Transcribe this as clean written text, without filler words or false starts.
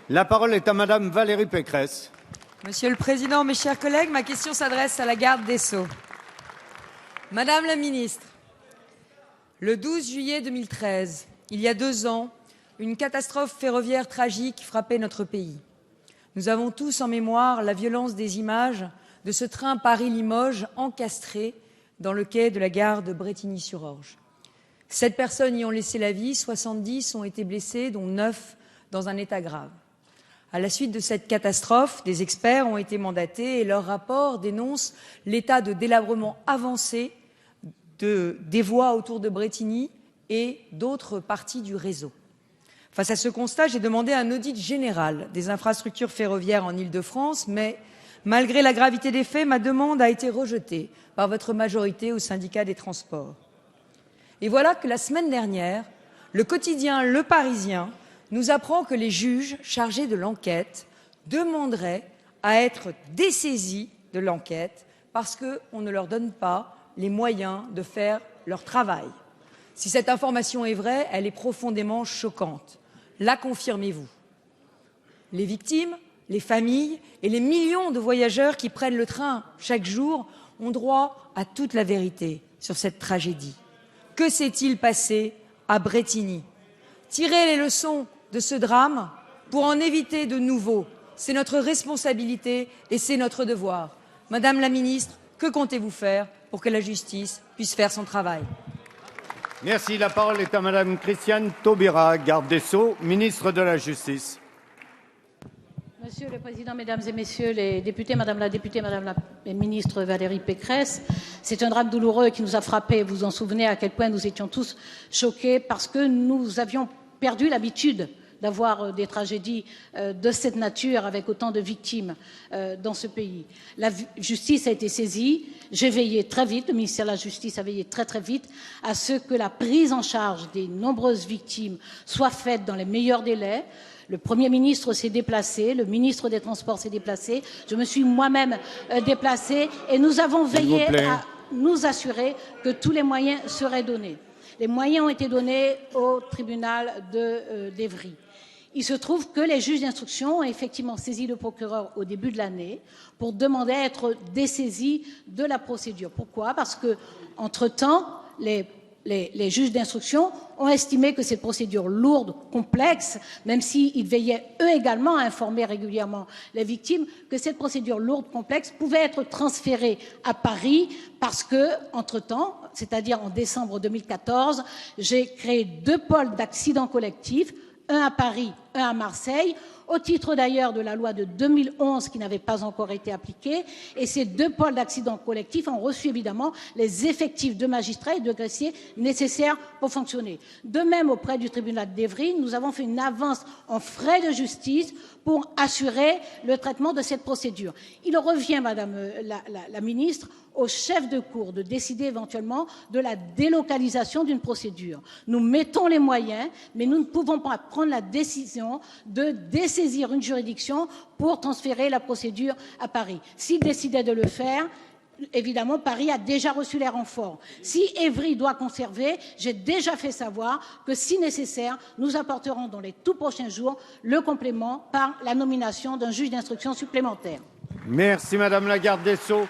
La parole est à Madame Valérie Pécresse. Monsieur le Président, mes chers collègues, ma question s'adresse à la garde des Sceaux. Madame la ministre, le 12 juillet 2013, il y a 2 ans, une catastrophe ferroviaire tragique frappait notre pays. Nous avons tous en mémoire la violence des images de ce train Paris-Limoges encastré dans le quai de la gare de Brétigny-sur-Orge. 7 personnes y ont laissé la vie, 70 ont été blessées, dont 9 dans un état grave. À la suite de cette catastrophe, des experts ont été mandatés et leur rapport dénonce l'état de délabrement avancé des voies autour de Brétigny et d'autres parties du réseau. Face à ce constat, j'ai demandé un audit général des infrastructures ferroviaires en Île-de-France, mais malgré la gravité des faits, ma demande a été rejetée par votre majorité au syndicat des transports. Et voilà que la semaine dernière, le quotidien Le Parisien nous apprend que les juges chargés de l'enquête demanderaient à être dessaisis de l'enquête parce qu'on ne leur donne pas les moyens de faire leur travail. Si cette information est vraie, elle est profondément choquante. La confirmez-vous? Les victimes, les familles et les millions de voyageurs qui prennent le train chaque jour ont droit à toute la vérité sur cette tragédie. Que s'est-il passé à Brétigny? Tirez les leçons de ce drame pour en éviter de nouveaux. C'est notre responsabilité et c'est notre devoir. Madame la ministre, que comptez-vous faire pour que la justice puisse faire son travail? Merci. La parole est à Madame Christiane Taubira, garde des Sceaux, ministre de la Justice. Monsieur le Président, Mesdames et Messieurs les députés, Madame la députée, Madame la ministre Valérie Pécresse, c'est un drame douloureux qui nous a frappés. Vous vous en souvenez à quel point nous étions tous choqués parce que nous avions perdu l'habitude d'avoir des tragédies de cette nature avec autant de victimes dans ce pays. La justice a été saisie. J'ai veillé très vite, le ministère de la Justice a veillé très très vite à ce que la prise en charge des nombreuses victimes soit faite dans les meilleurs délais. Le Premier ministre s'est déplacé, le ministre des Transports s'est déplacé, je me suis moi-même déplacée et nous avons veillé à nous assurer que tous les moyens seraient donnés. Les moyens ont été donnés au tribunal d'Évry. Il se trouve que les juges d'instruction ont effectivement saisi le procureur au début de l'année pour demander à être dessaisis de la procédure. Pourquoi? Parce que, entre-temps, les juges d'instruction ont estimé que cette procédure lourde, complexe, même s'ils veillaient eux également à informer régulièrement les victimes, que cette procédure lourde, complexe pouvait être transférée à Paris parce que, entre-temps, c'est-à-dire en décembre 2014, j'ai créé 2 pôles d'accidents collectifs, un à Paris, un à Marseille, au titre d'ailleurs de la loi de 2011 qui n'avait pas encore été appliquée. Et ces 2 pôles d'accidents collectifs ont reçu évidemment les effectifs de magistrats et de greffiers nécessaires pour fonctionner. De même, auprès du tribunal d'Évry, nous avons fait une avance en frais de justice pour assurer le traitement de cette procédure. Il revient, Madame la ministre, au chef de cour de décider éventuellement de la délocalisation d'une procédure. Nous mettons les moyens, mais nous ne pouvons pas prendre la décision de dessaisir une juridiction pour transférer la procédure à Paris. S'il décidait de le faire, évidemment, Paris a déjà reçu les renforts. Si Évry doit conserver, j'ai déjà fait savoir que, si nécessaire, nous apporterons dans les tout prochains jours le complément par la nomination d'un juge d'instruction supplémentaire. Merci Madame la garde des Sceaux.